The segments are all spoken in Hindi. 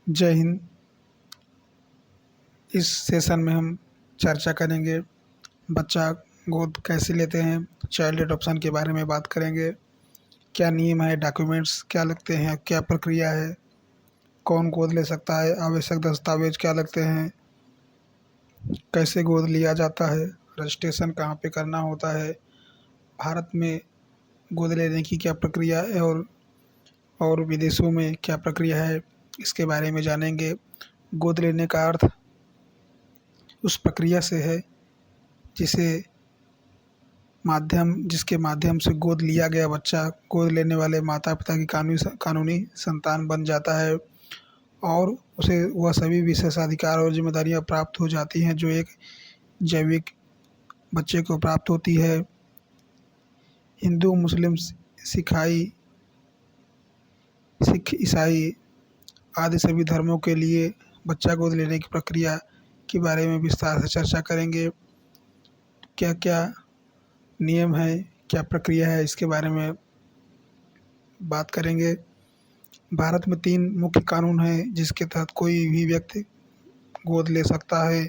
जय हिंद। इस सेशन में हम चर्चा करेंगे बच्चा गोद कैसे लेते हैं, चाइल्ड एडॉप्शन के बारे में बात करेंगे। क्या नियम है, डॉक्यूमेंट्स क्या लगते हैं, क्या प्रक्रिया है, कौन गोद ले सकता है, आवश्यक दस्तावेज क्या लगते हैं, कैसे गोद लिया जाता है, रजिस्ट्रेशन कहाँ पे करना होता है, भारत में गोद लेने की क्या प्रक्रिया है और विदेशों में क्या प्रक्रिया है, इसके बारे में जानेंगे। गोद लेने का अर्थ उस प्रक्रिया से है जिसके माध्यम से गोद लिया गया बच्चा गोद लेने वाले माता पिता की कानूनी संतान बन जाता है और उसे वह सभी विशेषाधिकार और जिम्मेदारियां प्राप्त हो जाती हैं जो एक जैविक बच्चे को प्राप्त होती है। हिंदू, मुस्लिम, सिख, ईसाई आदि सभी धर्मों के लिए बच्चा गोद लेने की प्रक्रिया के बारे में विस्तार से चर्चा करेंगे। क्या क्या नियम है, क्या प्रक्रिया है, इसके बारे में बात करेंगे। भारत में 3 मुख्य कानून हैं जिसके तहत कोई भी व्यक्ति गोद ले सकता है।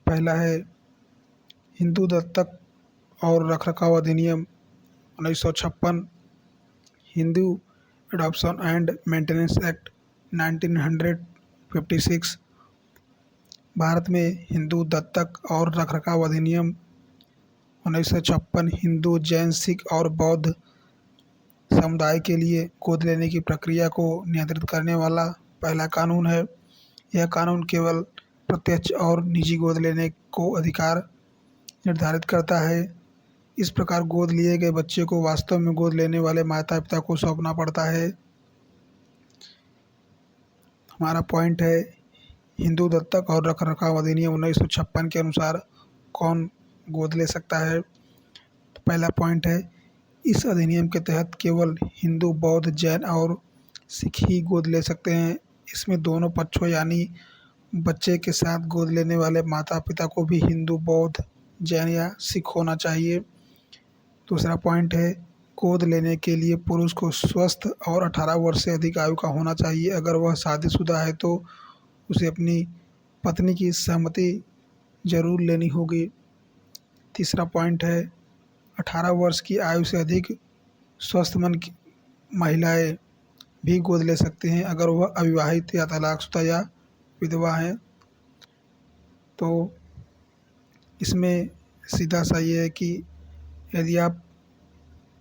पहला है हिंदू दत्तक और रखरखाव अधिनियम 1956, Hindu adoption and maintenance act 1956। Bharat में हिंदू दत्तक और रखरखाव अधिनियम 1956 हिंदू, जैन, सिख और बौद्ध समुदाय के लिए गोद लेने की प्रक्रिया को नियंत्रित करने वाला पहला कानून है। यह कानून केवल प्रत्यक्ष और निजी गोद लेने को अधिकार निर्धारित करता है। इस प्रकार गोद लिए गए बच्चे को वास्तव में गोद लेने वाले माता पिता को सौंपना पड़ता है। हमारा पॉइंट है हिंदू दत्तक और रखरखाव अधिनियम 1956 के अनुसार कौन गोद ले सकता है। तो पहला पॉइंट है इस अधिनियम के तहत केवल हिंदू, बौद्ध, जैन और सिख ही गोद ले सकते हैं। इसमें दोनों पक्षों यानी बच्चे के साथ गोद लेने वाले माता पिता को भी हिंदू, बौद्ध, जैन या सिख होना चाहिए। दूसरा पॉइंट है गोद लेने के लिए पुरुष को स्वस्थ और 18 वर्ष से अधिक आयु का होना चाहिए। अगर वह शादीशुदा है तो उसे अपनी पत्नी की सहमति जरूर लेनी होगी। तीसरा पॉइंट है 18 वर्ष की आयु से अधिक स्वस्थ मन की महिलाएं भी गोद ले सकती हैं अगर वह अविवाहित या तलाकशुदा या विधवा हैं। तो इसमें सीधा सा ये है कि यदि आप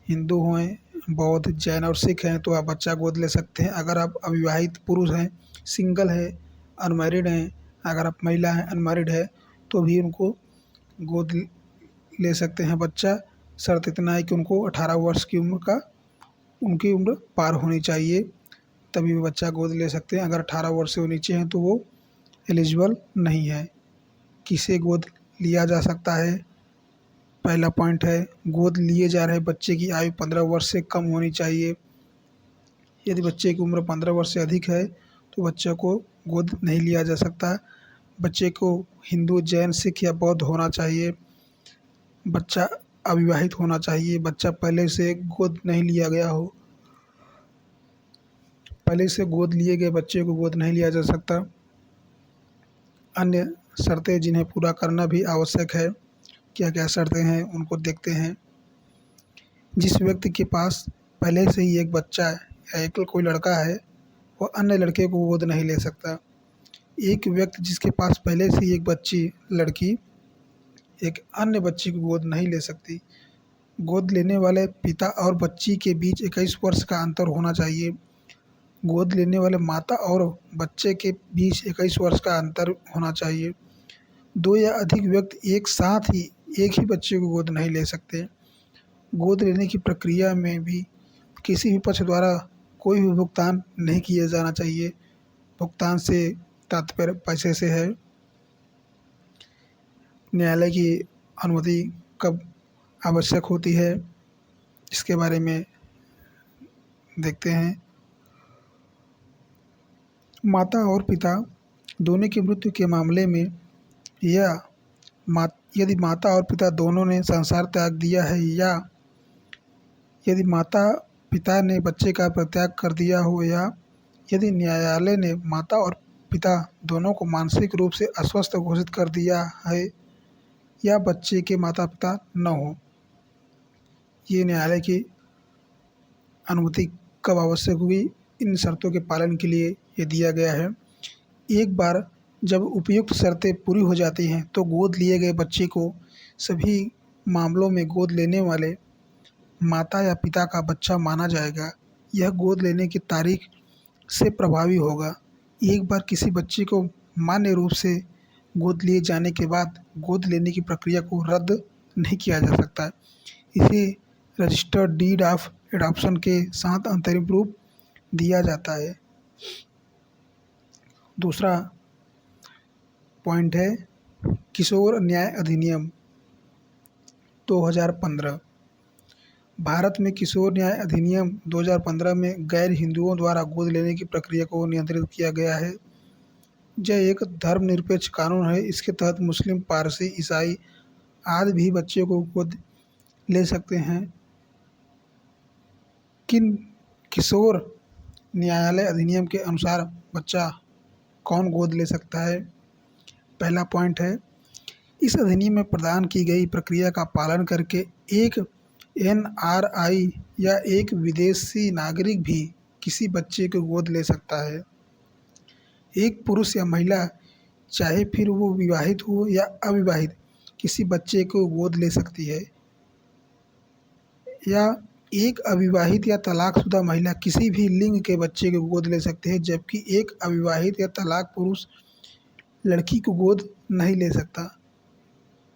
हिंदू हैं, बौद्ध, जैन और सिख हैं तो आप बच्चा गोद ले सकते हैं। अगर आप अविवाहित पुरुष हैं, सिंगल हैं, अनमैरिड हैं, अगर आप महिला हैं, अनमैरिड है तो भी उनको गोद ले सकते हैं बच्चा। शर्त इतना है कि उनको 18 वर्ष की उनकी उम्र पार होनी चाहिए, तभी वो बच्चा गोद ले सकते हैं। अगर 18 वर्ष से नीचे हैं तो वो एलिजिबल नहीं है। किसे गोद लिया जा सकता है? पहला पॉइंट है गोद लिए जा रहे बच्चे की आयु 15 वर्ष से कम होनी चाहिए। यदि बच्चे की उम्र 15 वर्ष से अधिक है तो बच्चे को गोद नहीं लिया जा सकता। बच्चे को हिंदू, जैन, सिख या बौद्ध होना चाहिए। बच्चा अविवाहित होना चाहिए। बच्चा पहले से गोद नहीं लिया गया हो। पहले से गोद लिए गए बच्चे को गोद नहीं लिया जा सकता। अन्य शर्तें जिन्हें पूरा करना भी आवश्यक है। क्या क्या शर्तें हैं उनको देखते हैं। जिस व्यक्ति के पास पहले से ही एक बच्चा है या एक कोई लड़का है वह अन्य लड़के को गोद नहीं ले सकता। एक व्यक्ति जिसके पास पहले से ही एक बच्ची लड़की एक अन्य बच्ची को गोद नहीं ले सकती। गोद लेने वाले पिता और बच्ची के बीच 21 वर्ष का अंतर होना चाहिए। गोद लेने वाले माता और बच्चे के बीच 21 वर्ष का अंतर होना चाहिए। 2 या अधिक व्यक्ति एक साथ ही एक ही बच्चे को गोद नहीं ले सकते। गोद लेने की प्रक्रिया में भी किसी भी पक्ष द्वारा कोई भी भुगतान नहीं किया जाना चाहिए। भुगतान से तात्पर्य पैसे से है। न्यायालय की अनुमति कब आवश्यक होती है इसके बारे में देखते हैं। माता और पिता दोनों की मृत्यु के मामले में या यदि माता और पिता दोनों ने संसार त्याग दिया है या यदि माता पिता ने बच्चे का परित्याग कर दिया हो, या यदि न्यायालय ने माता और पिता दोनों को मानसिक रूप से अस्वस्थ घोषित कर दिया है, या बच्चे के माता पिता न हो। ये न्यायालय की अनुमति कब आवश्यक हुई, इन शर्तों के पालन के लिए ये दिया गया है। एक बार जब उपयुक्त शर्तें पूरी हो जाती हैं तो गोद लिए गए बच्चे को सभी मामलों में गोद लेने वाले माता या पिता का बच्चा माना जाएगा। यह गोद लेने की तारीख से प्रभावी होगा। एक बार किसी बच्चे को मान्य रूप से गोद लिए जाने के बाद गोद लेने की प्रक्रिया को रद्द नहीं किया जा सकता। इसे रजिस्टर्ड डीड ऑफ एडॉप्शन के साथ अंतरिम रूप दिया जाता है। दूसरा पॉइंट है किशोर न्याय अधिनियम 2015। भारत में किशोर न्याय अधिनियम 2015 में गैर हिंदुओं द्वारा गोद लेने की प्रक्रिया को नियंत्रित किया गया है। यह एक धर्मनिरपेक्ष कानून है। इसके तहत मुस्लिम, पारसी, ईसाई आदि भी बच्चे को गोद ले सकते हैं। किशोर न्यायालय अधिनियम के अनुसार बच्चा कौन गोद ले सकता है? पहला पॉइंट है, इस अधिनियम में प्रदान की गई प्रक्रिया का पालन करके एक NRI या एक विदेशी नागरिक भी किसी बच्चे को गोद ले सकता है। एक पुरुष या महिला, चाहे फिर वो विवाहित हो या अविवाहित, किसी बच्चे को गोद ले सकती है। या एक अविवाहित या तलाकशुदा महिला किसी भी लिंग के बच्चे को गोद ले सकते हैं, जबकि एक अविवाहित या तलाक पुरुष लड़की को गोद नहीं ले सकता।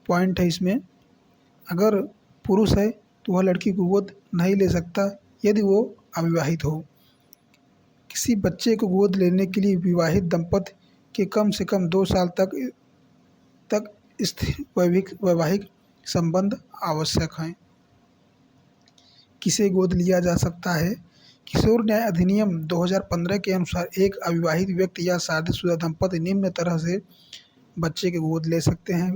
पॉइंट है इसमें, अगर पुरुष है तो वह लड़की को गोद नहीं ले सकता यदि वो अविवाहित हो। किसी बच्चे को गोद लेने के लिए विवाहित दंपति के कम से कम 2 साल तक स्थिर वैवाहिक संबंध आवश्यक हैं। किसे गोद लिया जा सकता है? किशोर न्याय अधिनियम 2015 के अनुसार एक अविवाहित व्यक्ति या शादीशुदा दंपति निम्न तरह से बच्चे की गोद ले सकते हैं।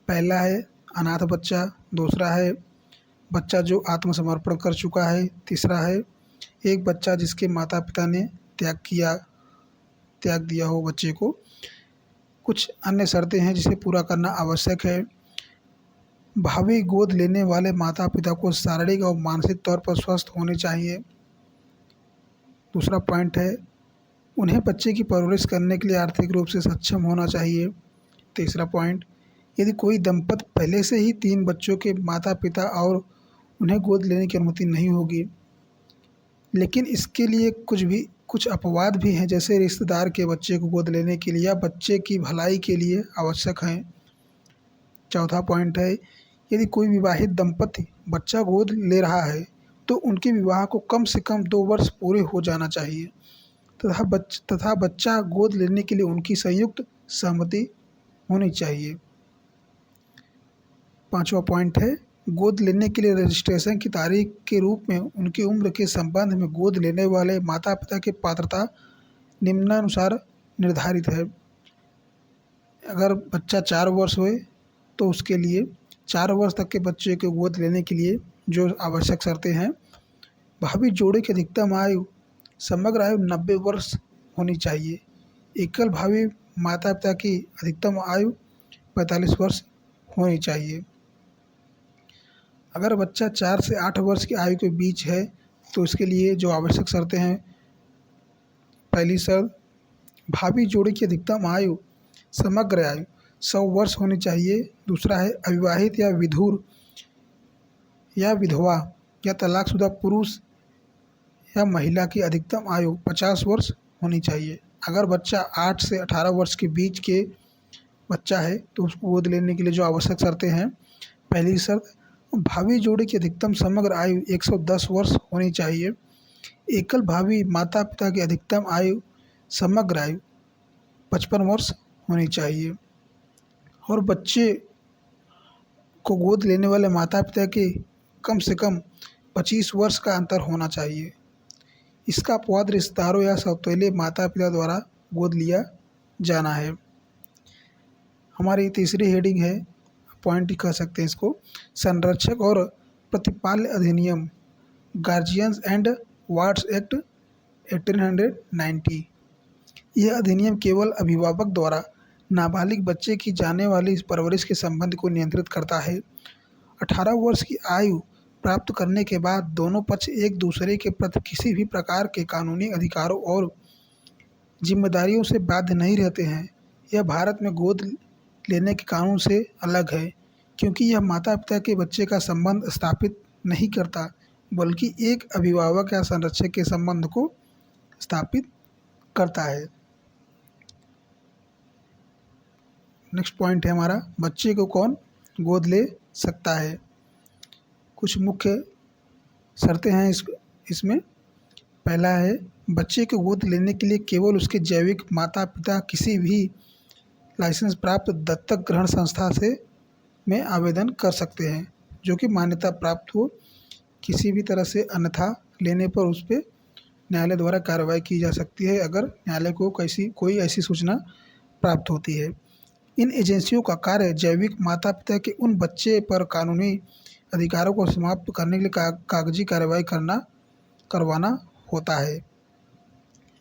पहला है अनाथ बच्चा, दूसरा है बच्चा जो आत्मसमर्पण कर चुका है, तीसरा है एक बच्चा जिसके माता पिता ने त्याग दिया हो बच्चे को। कुछ अन्य शर्तें हैं जिसे पूरा करना आवश्यक है। भावी गोद लेने वाले माता पिता को शारीरिक और मानसिक तौर पर स्वस्थ होने चाहिए। दूसरा पॉइंट है, उन्हें बच्चे की परवरिश करने के लिए आर्थिक रूप से सक्षम होना चाहिए। तीसरा पॉइंट, यदि कोई दंपति पहले से ही 3 बच्चों के माता पिता और उन्हें गोद लेने की अनुमति नहीं होगी। लेकिन इसके लिए कुछ अपवाद भी हैं, जैसे रिश्तेदार के बच्चे को गोद लेने के लिए या बच्चे की भलाई के लिए आवश्यक हैं। चौथा पॉइंट है, यदि कोई विवाहित दंपति बच्चा गोद ले रहा है तो उनके विवाह को कम से कम 2 वर्ष पूरे हो जाना चाहिए तथा बच्चा गोद लेने के लिए उनकी संयुक्त सहमति होनी चाहिए। पांचवा पॉइंट है, गोद लेने के लिए रजिस्ट्रेशन की तारीख के रूप में उनकी उम्र के संबंध में गोद लेने वाले माता पिता की पात्रता निम्नानुसार निर्धारित है। अगर बच्चा 4 वर्ष हुए तो उसके लिए 4 वर्ष तक के बच्चे को गोद लेने के लिए जो आवश्यक शर्तें हैं, भावी जोड़े की अधिकतम आयु समग्र आयु 90 वर्ष होनी चाहिए। एकल भावी माता पिता की अधिकतम आयु 45 वर्ष होनी चाहिए। अगर बच्चा 4 से 8 वर्ष की आयु के बीच है तो इसके लिए जो आवश्यक शर्तें हैं, पहली शर्त, भावी जोड़े की अधिकतम आयु समग्र आयु 100 वर्ष होनी चाहिए। दूसरा है अविवाहित या विधुर या विधवा या तलाकशुदा पुरुष या महिला की अधिकतम आयु 50 वर्ष होनी चाहिए। अगर बच्चा 8 से 18 वर्ष के बीच के बच्चा है तो उसको गोद लेने के लिए जो आवश्यक शर्तें हैं, पहली शर्त, भावी जोड़े की अधिकतम समग्र आयु 110 वर्ष होनी चाहिए। एकल भावी माता पिता की अधिकतम आयु समग्र आयु 55 वर्ष होनी चाहिए और बच्चे को गोद लेने वाले माता पिता के कम से कम 25 वर्ष का अंतर होना चाहिए। इसका अपवाद रिश्तेदारों या सौतेले माता पिता द्वारा गोद लिया जाना है। हमारी तीसरी हेडिंग है, पॉइंट ही कह सकते हैं इसको, संरक्षक और प्रतिपाल्य अधिनियम गार्जियंस एंड वार्ड्स एक्ट 1890। यह अधिनियम केवल अभिभावक द्वारा नाबालिग बच्चे की जाने वाली परवरिश के संबंध को नियंत्रित करता है। 18 वर्ष की आयु प्राप्त करने के बाद दोनों पक्ष एक दूसरे के प्रति किसी भी प्रकार के कानूनी अधिकारों और जिम्मेदारियों से बाध्य नहीं रहते हैं। यह भारत में गोद लेने के कानून से अलग है, क्योंकि यह माता पिता के बच्चे का संबंध स्थापित नहीं करता, बल्कि एक अभिभावक या संरक्षक के संबंध को स्थापित करता है। नेक्स्ट पॉइंट है हमारा, बच्चे को कौन गोद ले सकता है। कुछ मुख्य शर्तें हैं इसमें। पहला है, बच्चे को गोद लेने के लिए केवल उसके जैविक माता पिता किसी भी लाइसेंस प्राप्त दत्तक ग्रहण संस्था से में आवेदन कर सकते हैं, जो कि मान्यता प्राप्त हो। किसी भी तरह से अन्यथा लेने पर उस पर न्यायालय द्वारा कार्रवाई की जा सकती है, अगर न्यायालय को कोई ऐसी सूचना प्राप्त होती है। इन एजेंसियों का कार्य जैविक माता पिता के उन बच्चे पर कानूनी अधिकारों को समाप्त करने के लिए कागजी कार्रवाई करवाना होता है।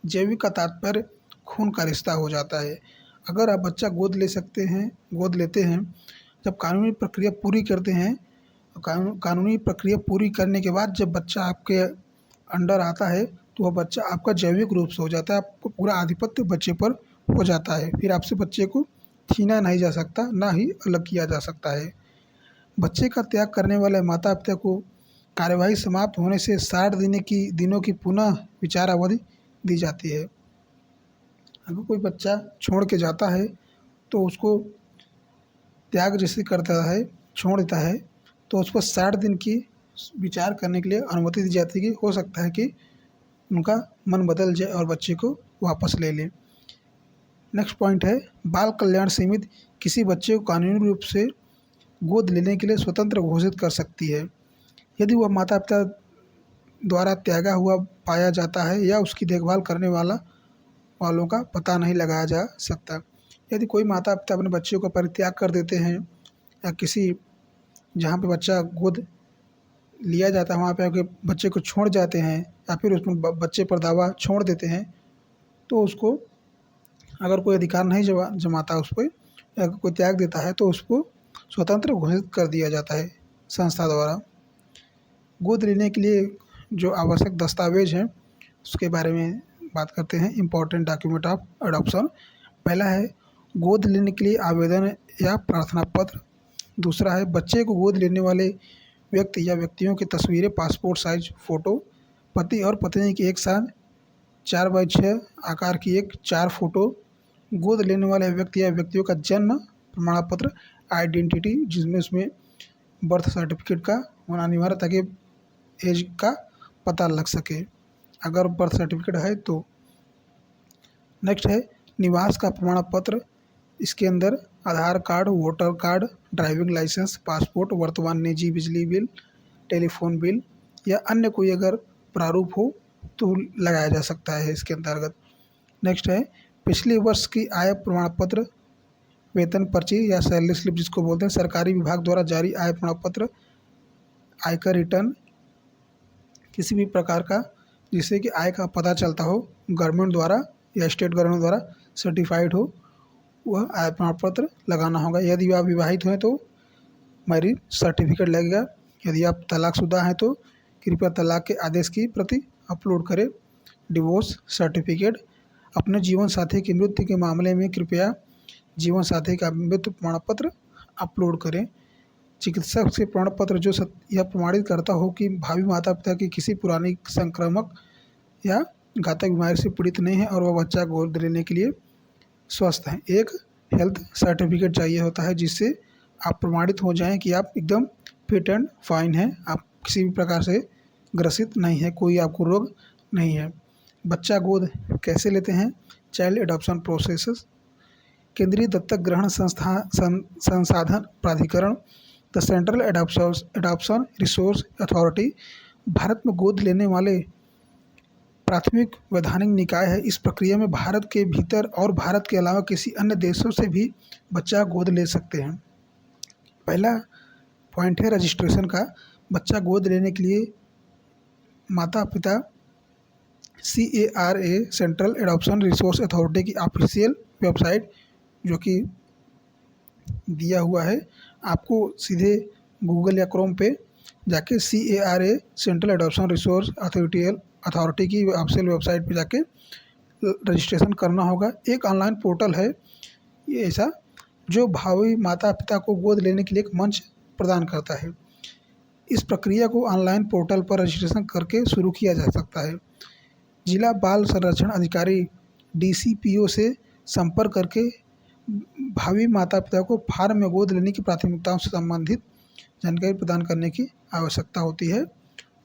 जैविक का तात्पर्य खून का रिश्ता हो जाता है। अगर आप बच्चा गोद लेते हैं, जब कानूनी प्रक्रिया पूरी करते हैं, कानूनी प्रक्रिया पूरी करने के बाद जब बच्चा आपके अंडर आता है, तो वह बच्चा आपका जैविक रूप से हो जाता है। आपको पूरा आधिपत्य बच्चे पर हो जाता है। फिर आपसे बच्चे को छीना नहीं जा सकता, ना ही अलग किया जा सकता है। बच्चे का त्याग करने वाले माता पिता को कार्यवाही समाप्त होने से 60 दिनों की पुनः विचार अवधि दी जाती है। अगर कोई बच्चा छोड़ के जाता है तो उसको त्याग जैसे करता है, छोड़ देता है, तो उस पर 60 दिन की विचार करने के लिए अनुमति दी जाती है कि हो सकता है कि उनका मन बदल जाए और बच्चे को वापस ले लें। नेक्स्ट पॉइंट है, बाल कल्याण समिति किसी बच्चे को कानूनी रूप से गोद लेने के लिए स्वतंत्र घोषित कर सकती है, यदि वह माता पिता द्वारा त्यागा हुआ पाया जाता है या उसकी देखभाल करने वालों का पता नहीं लगाया जा सकता। यदि कोई माता पिता अपने बच्चे को परित्याग कर देते हैं या किसी जहाँ पे बच्चा गोद लिया जाता है वहाँ पे आके बच्चे को छोड़ जाते हैं या फिर उसमें बच्चे पर दावा छोड़ देते हैं, तो उसको अगर कोई अधिकार नहीं जमाता उस पर या कोई त्याग देता है, तो उसको स्वतंत्र घोषित कर दिया जाता है संस्था द्वारा। गोद लेने के लिए जो आवश्यक दस्तावेज हैं उसके बारे में बात करते हैं। Important document of adoption. पहला है गोद लेने के लिए आवेदन या प्रार्थना पत्र। दूसरा है बच्चे को गोद लेने वाले व्यक्ति या व्यक्तियों की तस्वीरें, पासपोर्ट साइज फ़ोटो, पति और पत्नी की एक साथ 4x6 आकार की एक 4 फोटो, गोद लेने वाले व्यक्ति या व्यक्तियों का जन्म प्रमाण पत्र, आइडेंटिटी जिसमें उसमें बर्थ सर्टिफिकेट का होना अनिवार्य ताकि एज का पता लग सके अगर बर्थ सर्टिफिकेट है तो। नेक्स्ट है निवास का प्रमाण पत्र। इसके अंदर Aadhaar card, voter card, driving licence, passport, वर्तमान निजी बिजली बिल, टेलीफोन बिल या अन्य कोई अगर प्रारूप हो तो लगाया जा सकता है इसके अंतर्गत। नेक्स्ट है पिछले वर्ष की आय प्रमाण पत्र, वेतन पर्ची या सैलरी स्लिप जिसको बोलते हैं, सरकारी विभाग द्वारा जारी आय प्रमाण पत्र, आयकर रिटर्न किसी भी प्रकार का जिससे कि आय का पता चलता हो, गवर्नमेंट द्वारा या स्टेट गवर्नमेंट द्वारा सर्टिफाइड हो, वह आय प्रमाण पत्र लगाना होगा। यदि आप विवाहित हैं तो मैरिज सर्टिफिकेट लगेगा। यदि आप तलाकशुदा हैं तो कृपया तलाक के आदेश की प्रति अपलोड करें। Divorce certificate. अपने जीवन साथी की मृत्यु के मामले में कृपया जीवन साथी का मृत्यु प्रमाण पत्र अपलोड करें। चिकित्सक से प्रमाण पत्र जो यह प्रमाणित करता हो कि भावी माता पिता की किसी पुरानी संक्रामक या घातक बीमारी से पीड़ित नहीं है और वह बच्चा गोद लेने के लिए स्वस्थ हैं। एक हेल्थ सर्टिफिकेट चाहिए होता है जिससे आप प्रमाणित हो जाएं कि आप एकदम फिट एंड फाइन हैं, आप किसी भी प्रकार से ग्रसित नहीं है, कोई आपको रोग नहीं है। बच्चा गोद कैसे लेते हैं? Child adoption process. केंद्रीय दत्तक ग्रहण संसाधन प्राधिकरण, the central adoption resource authority Bharat में गोद लेने वाले प्राथमिक वैधानिक निकाय है। इस प्रक्रिया में भारत के भीतर और भारत के अलावा किसी अन्य देशों से भी बच्चा गोद ले सकते हैं। पहला पॉइंट है रजिस्ट्रेशन का। बच्चा गोद लेने के लिए माता पिता CARA central adoption resource authority की ऑफिशियल वेबसाइट जो कि दिया हुआ है, आपको सीधे गूगल या क्रोम पे जाके CARA central adoption resource authority की ऑफिशियल वेबसाइट पे जाके रजिस्ट्रेशन करना होगा। एक ऑनलाइन पोर्टल है ये ऐसा जो भावी माता पिता को गोद लेने के लिए एक मंच प्रदान करता है। इस प्रक्रिया को ऑनलाइन पोर्टल पर रजिस्ट्रेशन करके शुरू किया जा सकता है। जिला बाल संरक्षण अधिकारी DCPO से संपर्क करके भावी माता पिता को फार्म में गोद लेने की प्राथमिकताओं से संबंधित जानकारी प्रदान करने की आवश्यकता होती है।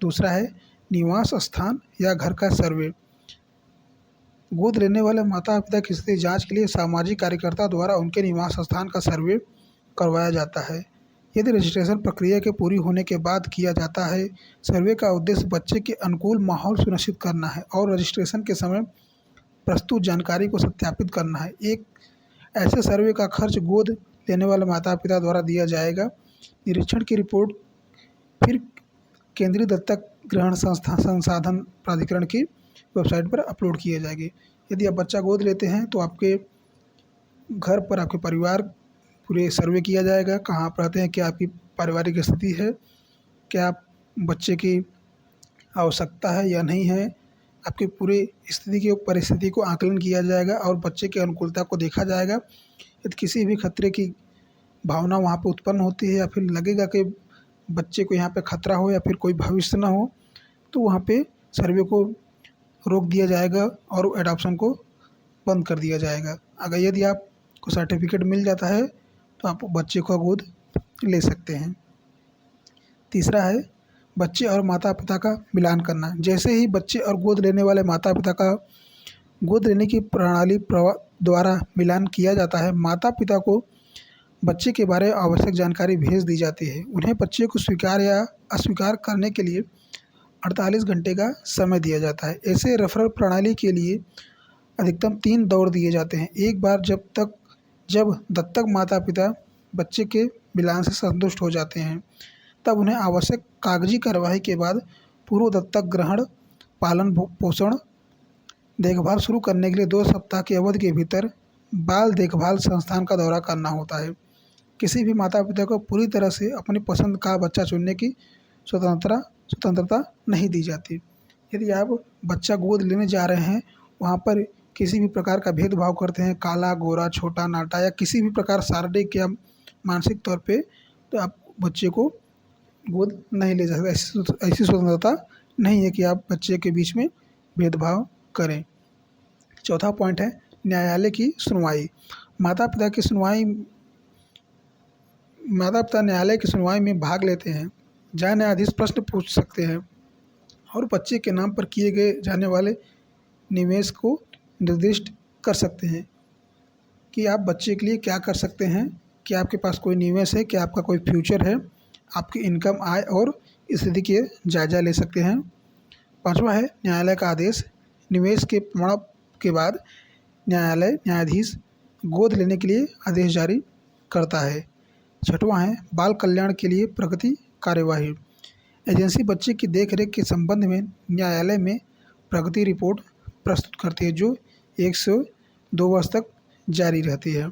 दूसरा है निवास स्थान या घर का सर्वे। गोद लेने वाले माता पिता की स्थिति जांच के लिए सामाजिक कार्यकर्ता द्वारा उनके निवास स्थान का सर्वे करवाया जाता है। यदि रजिस्ट्रेशन प्रक्रिया के पूरी होने के बाद किया जाता है, सर्वे का उद्देश्य बच्चे के अनुकूल माहौल सुनिश्चित करना है और रजिस्ट्रेशन के समय प्रस्तुत जानकारी को सत्यापित करना है। एक ऐसे सर्वे का खर्च गोद लेने वाले माता पिता द्वारा दिया जाएगा। निरीक्षण की रिपोर्ट फिर केंद्रीय दत्तक ग्रहण संसाधन प्राधिकरण की वेबसाइट पर अपलोड किए जाएंगे। यदि आप बच्चा गोद लेते हैं तो आपके घर पर आपके परिवार पूरे सर्वे किया जाएगा, कहाँ आप रहते हैं, क्या आपकी पारिवारिक स्थिति है, क्या बच्चे की आवश्यकता है या नहीं है, आपकी पूरी स्थिति की परिस्थिति को आकलन किया जाएगा और बच्चे की अनुकूलता को देखा जाएगा। यदि किसी भी खतरे की भावना वहाँ पर उत्पन्न होती है या फिर लगेगा कि बच्चे को यहाँ पे खतरा हो या फिर कोई भविष्य ना हो, तो वहाँ पे सर्वे को रोक दिया जाएगा और एडॉप्शन को बंद कर दिया जाएगा। अगर यदि आपको सर्टिफिकेट मिल जाता है तो आप बच्चे को गोद ले सकते हैं। तीसरा है बच्चे और माता पिता का मिलान करना। जैसे ही बच्चे और गोद लेने वाले माता पिता का गोद लेने की प्रणाली द्वारा मिलान किया जाता है, माता पिता को बच्चे के बारे में आवश्यक जानकारी भेज दी जाती है। उन्हें बच्चे को स्वीकार या अस्वीकार करने के लिए 48 घंटे का समय दिया जाता है। ऐसे रेफरल प्रणाली के लिए अधिकतम 3 दौर दिए जाते हैं। एक बार जब दत्तक माता पिता बच्चे के मिलान से संतुष्ट हो जाते हैं, तब उन्हें आवश्यक कागजी कार्यवाही के बाद पूर्व दत्तक ग्रहण, पालन पोषण, देखभाल शुरू करने के लिए 2 सप्ताह की अवधि के भीतर बाल देखभाल संस्थान का दौरा करना होता है। किसी भी माता पिता को पूरी तरह से अपनी पसंद का बच्चा चुनने की स्वतंत्रता नहीं दी जाती। यदि आप बच्चा गोद लेने जा रहे हैं, वहाँ पर किसी भी प्रकार का भेदभाव करते हैं, काला गोरा छोटा नाटा या किसी भी प्रकार शारीरिक या मानसिक तौर पे, तो आप बच्चे को गोद नहीं ले सकते। ऐसी स्वतंत्रता नहीं है कि आप बच्चे के बीच में भेदभाव करें। चौथा पॉइंट है न्यायालय की सुनवाई। माता पिता न्यायालय की सुनवाई में भाग लेते हैं। जहाँ न्यायाधीश प्रश्न पूछ सकते हैं और बच्चे के नाम पर किए गए जाने वाले निवेश को निर्दिष्ट कर सकते हैं कि आप बच्चे के लिए क्या कर सकते हैं, क्या आपके पास कोई निवेश है, क्या आपका कोई फ्यूचर है, आपकी इनकम, आय और स्थिति के जायजा ले सकते हैं। पांचवा है न्यायालय का आदेश। निवेश के प्रमाण के बाद न्यायाधीश गोद लेने के लिए आदेश जारी करता है। छठवां है बाल कल्याण के लिए प्रगति कार्यवाही। एजेंसी बच्चे की देखरेख के संबंध में न्यायालय में प्रगति रिपोर्ट प्रस्तुत करती है जो 1 से 2 वर्ष तक जारी रहती है।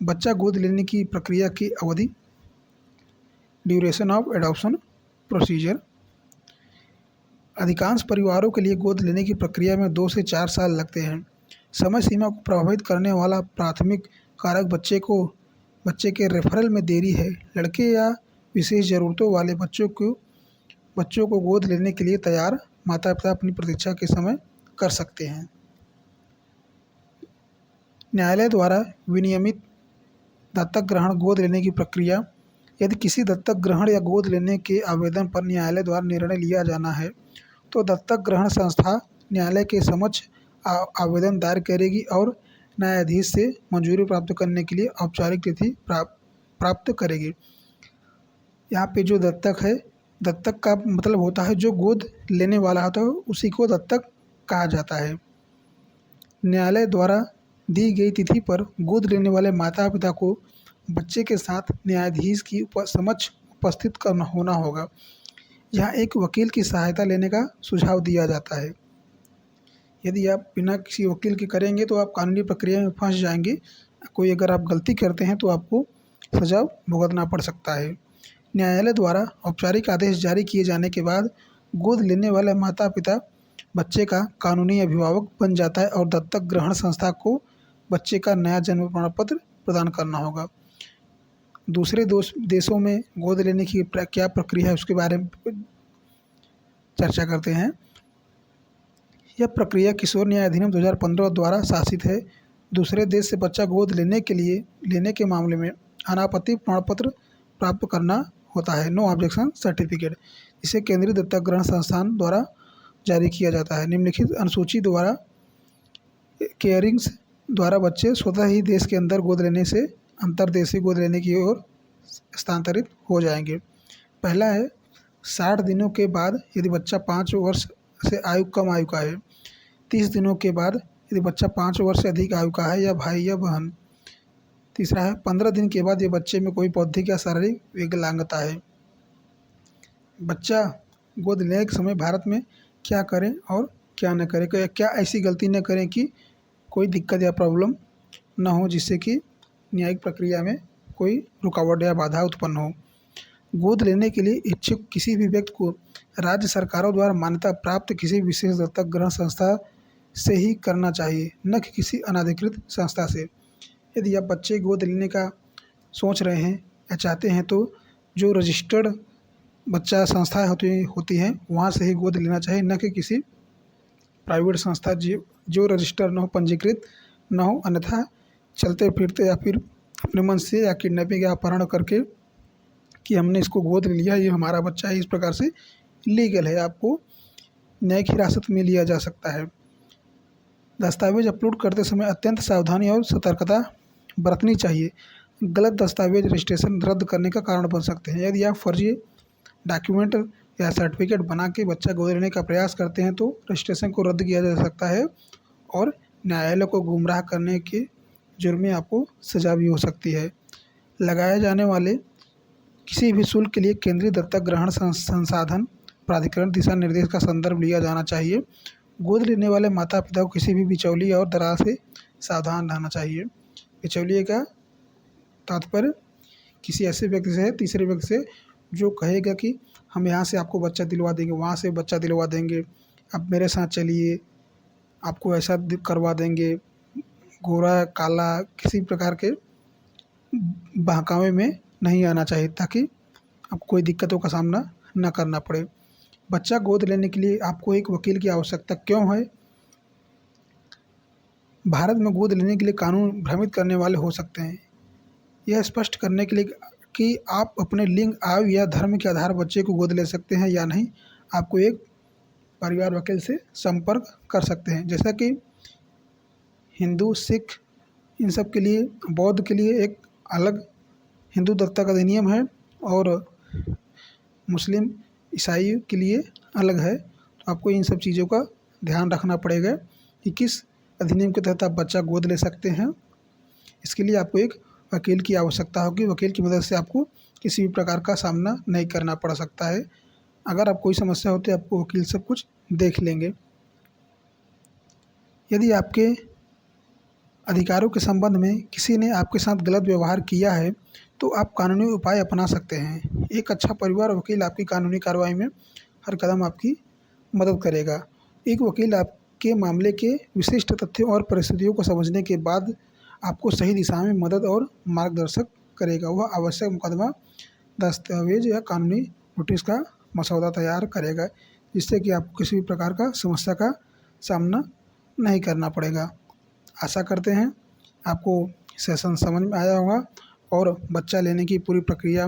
बच्चा गोद लेने की प्रक्रिया की अवधि, ड्यूरेशन ऑफ एडॉप्शन प्रोसीजर। अधिकांश परिवारों के लिए गोद लेने की प्रक्रिया में 2 से 4 साल लगते हैं। समय सीमा को प्रभावित करने वाला प्राथमिक कारक बच्चे के रेफरल में देरी है। लड़के या विशेष ज़रूरतों वाले बच्चों को गोद लेने के लिए तैयार माता पिता अपनी प्रतीक्षा के समय कर सकते हैं। न्यायालय द्वारा विनियमित दत्तक ग्रहण गोद लेने की प्रक्रिया। यदि किसी दत्तक ग्रहण या गोद लेने के आवेदन पर न्यायालय द्वारा निर्णय लिया जाना है, तो दत्तक ग्रहण संस्था न्यायालय के समक्ष आवेदन दायर करेगी और न्यायाधीश से मंजूरी प्राप्त करने के लिए औपचारिक तिथि प्राप्त करेगी। यहाँ पे जो दत्तक है, दत्तक का मतलब होता है जो गोद लेने वाला होता है उसी को दत्तक कहा जाता है। न्यायालय द्वारा दी गई तिथि पर गोद लेने वाले माता पिता को बच्चे के साथ न्यायाधीश की समक्ष उपस्थित होना होगा। यहाँ एक वकील की सहायता लेने का सुझाव दिया जाता है। यदि आप बिना किसी वकील के करेंगे तो आप कानूनी प्रक्रिया में फंस जाएंगे। कोई अगर आप गलती करते हैं तो आपको सजा भुगतना पड़ सकता है। न्यायालय द्वारा औपचारिक आदेश जारी किए जाने के बाद गोद लेने वाले माता पिता बच्चे का कानूनी अभिभावक बन जाता है और दत्तक ग्रहण संस्था को बच्चे का नया जन्म प्रमाण पत्र प्रदान करना होगा। दूसरे देशों में गोद लेने की क्या प्रक्रिया है उसके बारे में चर्चा करते हैं। यह प्रक्रिया किशोर न्याय अधिनियम 2015 द्वारा शासित है। दूसरे देश से बच्चा गोद लेने के मामले में अनापत्ति प्रमाण पत्र प्राप्त करना होता है, नो ऑब्जेक्शन सर्टिफिकेट। इसे केंद्रीय दत्तक ग्रहण संस्थान द्वारा जारी किया जाता है। निम्नलिखित अनुसूची द्वारा केयरिंग्स द्वारा बच्चे स्वतः ही देश के अंदर गोद लेने से अंतर्देशीय गोद लेने की ओर स्थानांतरित हो जाएंगे। पहला है 60 दिनों के बाद यदि बच्चा 5 वर्ष से कम आयु का है। 30 दिनों के बाद यदि बच्चा 5 वर्ष से अधिक आयु का है या भाई या बहन। तीसरा है 15 दिन के बाद ये बच्चे में कोई बौद्धिक या शारीरिक विकलांगता है। बच्चा गोद लेने के समय भारत में क्या करें और क्या न करें, क्या ऐसी गलती न करें कि कोई दिक्कत या प्रॉब्लम न हो जिससे कि न्यायिक प्रक्रिया में कोई रुकावट या बाधा उत्पन्न हो। गोद लेने के लिए इच्छुक किसी भी व्यक्ति को राज्य सरकारों द्वारा मान्यता प्राप्त किसी विशेष दत्तक ग्रहण संस्था से ही करना चाहिए, न कि किसी अनाधिकृत संस्था से। यदि आप बच्चे गोद लेने का सोच रहे हैं या चाहते हैं तो जो रजिस्टर्ड बच्चा संस्थाएं होती हैं वहाँ से ही गोद लेना चाहिए, न कि किसी प्राइवेट संस्था जो रजिस्टर न हो, पंजीकृत न हो। अन्यथा चलते फिरते या फिर अपने मन से या किडनैपिंग या अपहरण करके कि हमने इसको गोद लिया, ये हमारा बच्चा है, इस प्रकार से लीगल है, आपको न्यायिक हिरासत में लिया जा सकता है। दस्तावेज अपलोड करते समय अत्यंत सावधानी और सतर्कता बरतनी चाहिए। गलत दस्तावेज रजिस्ट्रेशन रद्द करने का कारण बन सकते हैं। यदि आप फर्जी डॉक्यूमेंट या सर्टिफिकेट बना के बच्चा गोद लेने का प्रयास करते हैं तो रजिस्ट्रेशन को रद्द किया जा सकता है और न्यायालय को गुमराह करने के जुर्म में आपको सजा भी हो सकती है। लगाए जाने वाले किसी भी शुल्क के लिए केंद्रीय दत्तक ग्रहण संसाधन प्राधिकरण दिशा निर्देश का संदर्भ लिया जाना चाहिए। गोद लेने वाले माता पिता को किसी भी बिचौलिए और दलाल से सावधान रहना चाहिए। बिचौलिए का तात्पर्य किसी ऐसे व्यक्ति से है, तीसरे व्यक्ति से, जो कहेगा कि हम यहाँ से आपको बच्चा दिलवा देंगे, वहाँ से बच्चा दिलवा देंगे, आप मेरे साथ चलिए, आपको ऐसा करवा देंगे। गोरा काला किसी प्रकार के बहकावे में नहीं आना चाहिए ताकि आपको कोई दिक्कतों का सामना न करना पड़े। बच्चा गोद लेने के लिए आपको एक वकील की आवश्यकता क्यों है? भारत में गोद लेने के लिए कानून भ्रमित करने वाले हो सकते हैं। यह स्पष्ट करने के लिए कि आप अपने लिंग, आयु या धर्म के आधार बच्चे को गोद ले सकते हैं या नहीं, आपको एक परिवार वकील से संपर्क कर सकते हैं। जैसा कि हिंदू, सिख इन सब के लिए, बौद्ध के लिए एक अलग हिंदू दत्तक अधिनियम है और मुस्लिम ईसाई के लिए अलग है। तो आपको इन सब चीज़ों का ध्यान रखना पड़ेगा कि किस अधिनियम के तहत आप बच्चा गोद ले सकते हैं। इसके लिए आपको एक वकील की आवश्यकता होगी। वकील की मदद से आपको किसी भी प्रकार का सामना नहीं करना पड़ सकता है। अगर आप कोई समस्या होती है आपको वकील सब कुछ देख लेंगे। यदि आपके अधिकारों के संबंध में किसी ने आपके साथ गलत व्यवहार किया है तो आप कानूनी उपाय अपना सकते हैं। एक अच्छा परिवार वकील आपकी कानूनी कार्रवाई में हर कदम आपकी मदद करेगा। एक वकील आपके मामले के विशिष्ट तथ्यों और परिस्थितियों को समझने के बाद आपको सही दिशा में मदद और मार्गदर्शक करेगा। वह आवश्यक मुकदमा, दस्तावेज या कानूनी नोटिस का मसौदा तैयार करेगा जिससे कि आपको किसी भी प्रकार का समस्या का सामना नहीं करना पड़ेगा। आशा करते हैं आपको सेशन समझ में आया होगा और बच्चा लेने की पूरी प्रक्रिया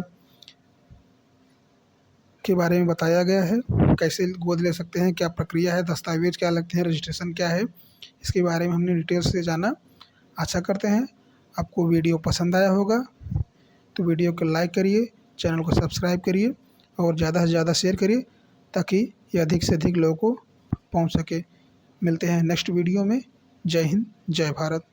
के बारे में बताया गया है। कैसे गोद ले सकते हैं, क्या प्रक्रिया है, दस्तावेज क्या लगते हैं, रजिस्ट्रेशन क्या है, इसके बारे में हमने डिटेल से जाना। आशा करते हैं आपको वीडियो पसंद आया होगा। तो वीडियो को लाइक करिए, चैनल को सब्सक्राइब करिए और ज़्यादा से ज़्यादा शेयर करिए ताकि ये अधिक से अधिक लोगों को पहुंच सके। मिलते हैं नेक्स्ट वीडियो में। जय हिंद, जय भारत।